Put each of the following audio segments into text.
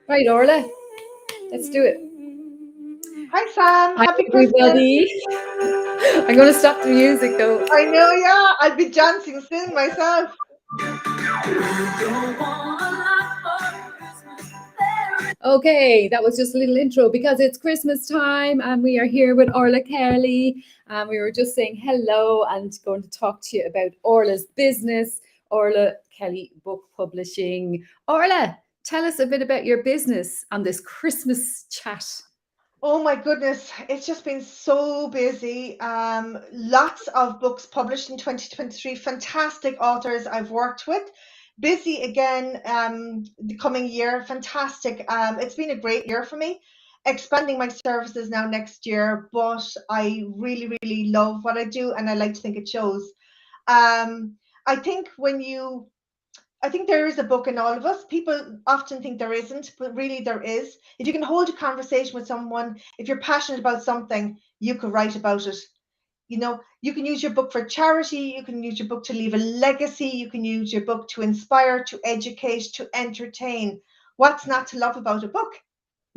Right, Orla, let's do it. Hi, Sam. Hi, Happy Christmas. everybody. I'm going to stop the music though. I know, yeah. I'll be dancing soon myself. Okay, that was just a little intro because it's Christmas time and we are here with Orla Kelly. And we were just saying hello and going to talk to you about Orla's business, Orla Kelly Book Publishing. Orla, tell us a bit about your business on this Christmas chat. Oh my goodness, it's just been so busy. Lots of books published in 2023. Fantastic authors I've worked with. Busy again the coming year. Fantastic. It's been a great year for me. Expanding my services now next year, but I really, really love what I do and I like to think it shows. I think I think there is a book in all of us. People often think there isn't, but really there is. If you can hold a conversation with someone, if you're passionate about something, you could write about it. You can use your book for charity, you can use your book to leave a legacy, you can use your book to inspire, to educate, to entertain. What's not to love about a book?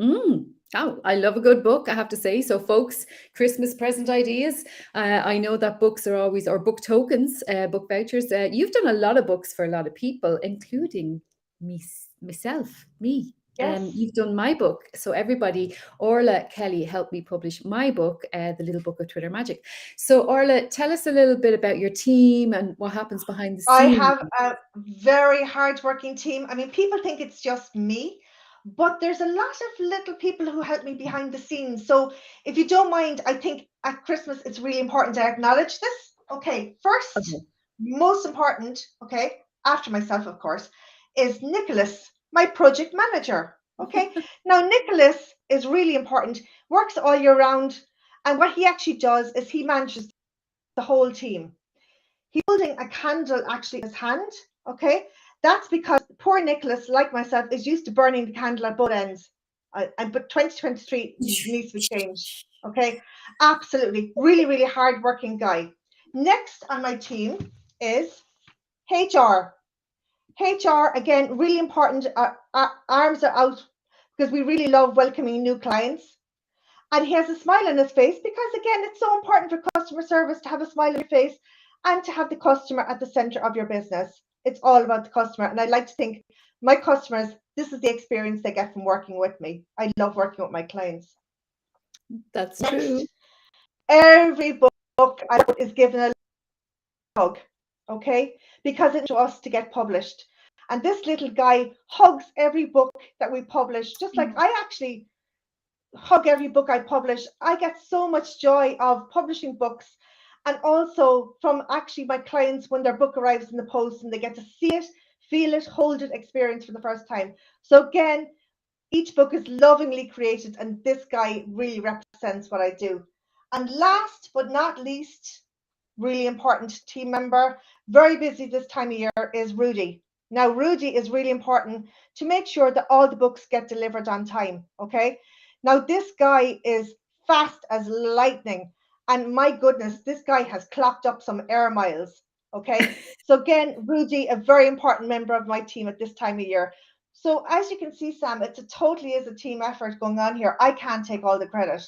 Mm. Oh, I love a good book, I have to say. So, folks, Christmas present ideas. I know that books are always, or book tokens, book vouchers. You've done a lot of books for a lot of people, including me, myself, me. Yes. You've done my book. So, everybody, Orla Kelly helped me publish my book, The Little Book of Twitter Magic. So, Orla, tell us a little bit about your team and what happens behind the I scenes. have a very hardworking team. I mean, people think it's just me, but there's a lot of little people who help me behind the scenes. So, if you don't mind, I think at Christmas it's really important to acknowledge this. Okay, first, Okay. most important, okay, after myself, of course, is Nicholas, my project manager. Okay, now Nicholas is really important, works all year round, and what he actually does is he manages the whole team. He's holding a candle actually in his hand. Okay, that's because poor Nicholas, like myself, is used to burning the candle at both ends. But 2023 needs to be changed. Okay, absolutely, really, really hard working guy. Next on my team is HR. HR again, really important. Our arms are out because we really love welcoming new clients. And he has a smile on his face because, again, it's so important for customer service to have a smile on your face and to have the customer at the center of your business. It's all about the customer. And I like to think my customers, this is the experience they get from working with me. I love working with my clients. That's true. Next, every book I put is given a hug, okay? Because it's to us to get published. And this little guy hugs every book that we publish, just like I actually hug every book I publish. I get so much joy of publishing books and also from actually my clients when their book arrives in the post and they get to see it, feel it, hold it, experience for the first time. So again, each book is lovingly created and this guy really represents what I do. And last but not least, really important team member, very busy this time of year, is Rudy. Now, Rudy is really important to make sure that all the books get delivered on time. Okay. Now, this guy is fast as lightning. And my goodness, this guy has clocked up some air miles. Okay. So, again, Rudy, a very important member of my team at this time of year. So, as you can see, Sam, it totally is a team effort going on here. I can't take all the credit.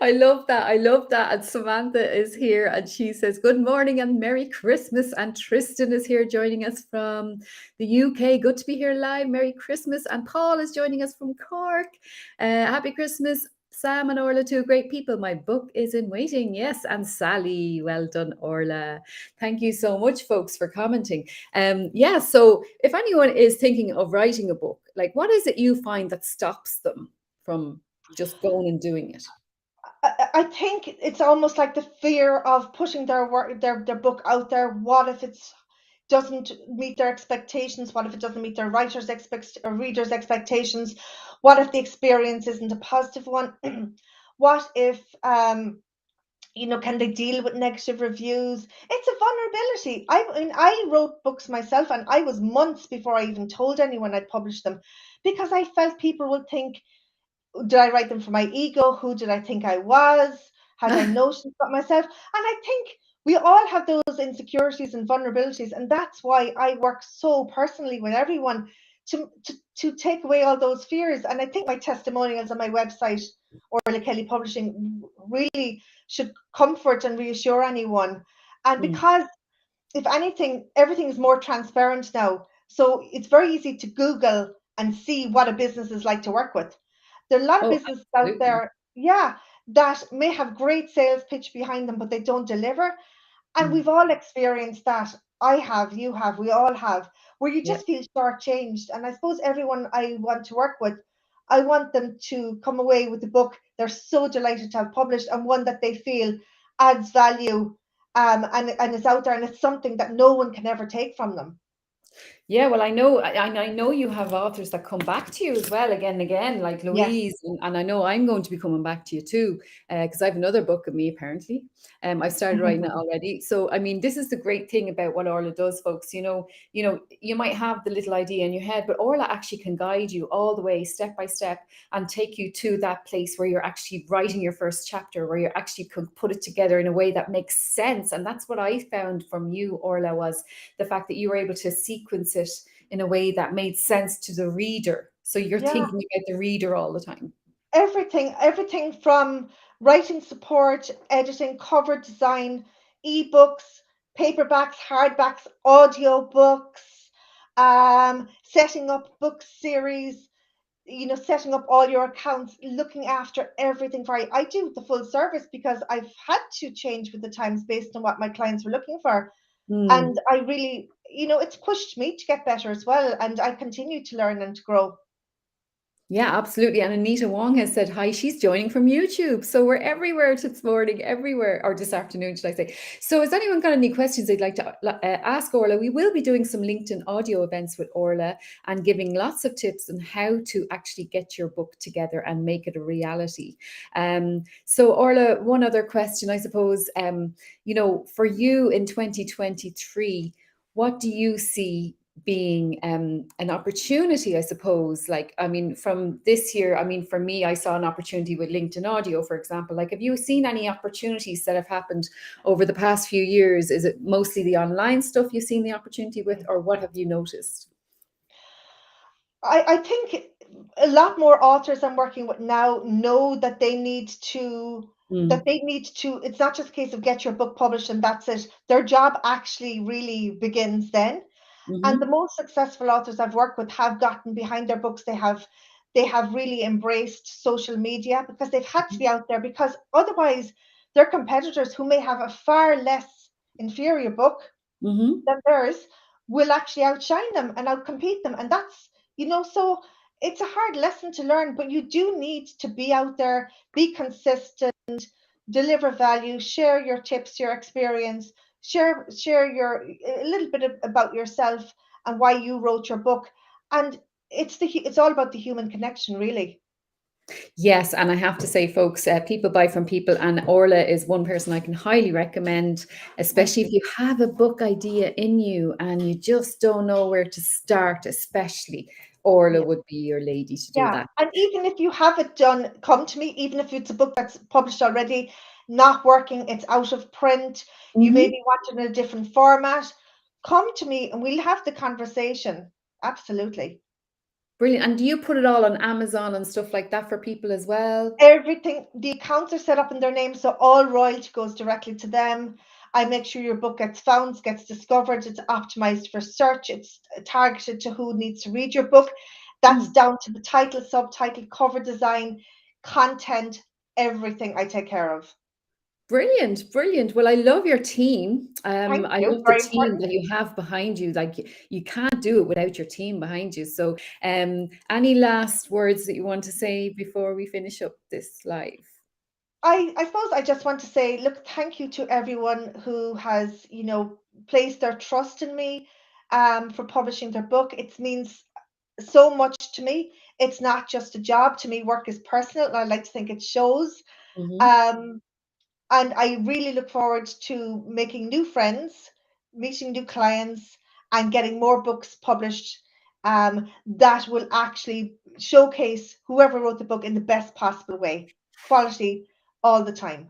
I love that. I love that. And Samantha is here and she says, Good morning and Merry Christmas. And Tristan is here joining us from the UK. Good to be here live. Merry Christmas. And Paul is joining us from Cork. Happy Christmas. Sam and Orla, two great people. My book is in waiting. Yes. And Sally. Well done, Orla. Thank you so much, folks, for commenting. Yeah. So if anyone is thinking of writing a book, like what is it you find that stops them from just going and doing it? I think it's almost like the fear of putting their work, their book out there. What if it doesn't meet their expectations? What if it doesn't meet their writers' expect or readers' expectations? What if the experience isn't a positive one? What if can they deal with negative reviews? It's a vulnerability. I mean, I wrote books myself, and I was months before I even told anyone I'd published them because I felt people would think, did I write them for my ego? Who did I think I was? Had I notions about myself? And I think we all have those insecurities and vulnerabilities. And that's why I work so personally with everyone to take away all those fears. And I think my testimonials on my website, Orla Kelly Publishing, really should comfort and reassure anyone. And Mm. because if anything, everything is more transparent now. So it's very easy to Google and see what a business is like to work with. There are a lot of Oh, businesses out absolutely. there, yeah, that may have great sales pitch behind them, but they don't deliver. And Mm. we've all experienced that. I have, you have, we all have, where you Yeah. just feel shortchanged. And I suppose everyone I want to work with, I want them to come away with the book they're so delighted to have published, and one that they feel adds value, and is out there, and it's something that no one can ever take from them. Yeah, well, I know you have authors that come back to you as well again and again, like Yes. Louise, and I know I'm going to be coming back to you too, because I have another book of me apparently. I've started writing it already. So, I mean, this is the great thing about what Orla does, folks. You might have the little idea in your head, but Orla actually can guide you all the way, step by step, and take you to that place where you're actually writing your first chapter, where you actually can put it together in a way that makes sense. And that's what I found from you, Orla, was the fact that you were able to sequence it in a way that made sense to the reader. So you're Yeah. thinking about the reader all the time. Everything from writing support, editing, cover design, ebooks, paperbacks, hardbacks, audio books, setting up book series, setting up all your accounts, looking after everything for you. I do the full service because I've had to change with the times based on what my clients were looking for. Hmm. And I really, it's pushed me to get better as well. And I continue to learn and to grow. Yeah, absolutely. And Anita Wong has said hi. She's joining from YouTube. So we're everywhere this morning, everywhere, or this afternoon, should I say. So has anyone got any questions they'd like to ask Orla? We will be doing some LinkedIn audio events with Orla and giving lots of tips on how to actually get your book together and make it a reality. So Orla, one other question, I suppose, for you in 2023, what do you see being an opportunity, I suppose? Like, I mean, from this year, I mean, for me, I saw an opportunity with LinkedIn Audio, for example. Like, have you seen any opportunities that have happened over the past few years? Is it mostly the online stuff you've seen the opportunity with, or what have you noticed? I think a lot more authors I'm working with now know that they need to Mm. it's not just a case of get your book published and that's it. Their job actually really begins then. And the Mm-hmm. most successful authors I've worked with have gotten behind their books. They have really embraced social media because they've had to be out there, because otherwise their competitors, who may have a far less inferior book Mm-hmm. than theirs, will actually outshine them and outcompete them. And that's, so it's a hard lesson to learn, but you do need to be out there, be consistent, deliver value, share your tips, your experience, share your a little bit about yourself and why you wrote your book. And it's all about the human connection, really. Yes, and I have to say, folks, people buy from people, and Orla is one person I can highly recommend, Thank especially if you. you have a book idea in you and you just don't know where to start, especially Orla Yeah. would be your lady to do Yeah. that. And even if you have it done, come to me. Even if it's a book that's published already, not working, it's out of print, you Hmm. maybe want it in a different format, come to me and we'll have the conversation. Absolutely. Brilliant. And do you put it all on Amazon and stuff like that for people as well? Everything, the accounts are set up in their name, so all royalty goes directly to them. I make sure your book gets found, gets discovered, it's optimized for search, it's targeted to who needs to read your book. That's Mm. down to the title, subtitle, cover design, content, everything I take care of. Brilliant, brilliant. Well, I love your team. Thank I you. love the Very team important. that you have behind you. Like, you can't do it without your team behind you. So, any last words that you want to say before we finish up this live? I suppose I just want to say, look, thank you to everyone who has, placed their trust in me for publishing their book. It means so much to me. It's not just a job. To me, work is personal, and I like to think it shows. Hmm. Um, and I really look forward to making new friends, meeting new clients, and getting more books published that will actually showcase whoever wrote the book in the best possible way. Quality all the time.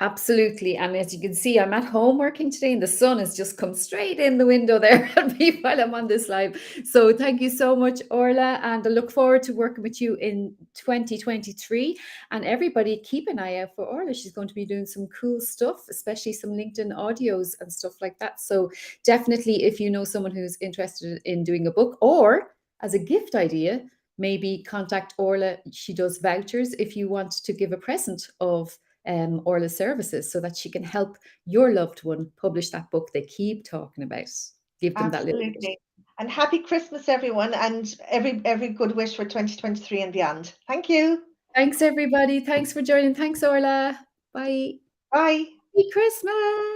Absolutely. And as you can see, I'm at home working today, and the sun has just come straight in the window there at me while I'm on this live. So thank you so much, Orla. And I look forward to working with you in 2023. And everybody, keep an eye out for Orla. She's going to be doing some cool stuff, especially some LinkedIn audios and stuff like that. So definitely, if you know someone who's interested in doing a book, or as a gift idea, maybe contact Orla. She does vouchers if you want to give a present of Orla services, so that she can help your loved one publish that book they keep talking about. Give them that little bit. Absolutely. And happy Christmas, everyone, and every good wish for 2023 and beyond. Thank you. Thanks, everybody. Thanks for joining. Thanks, Orla. Bye. Bye. Happy Christmas.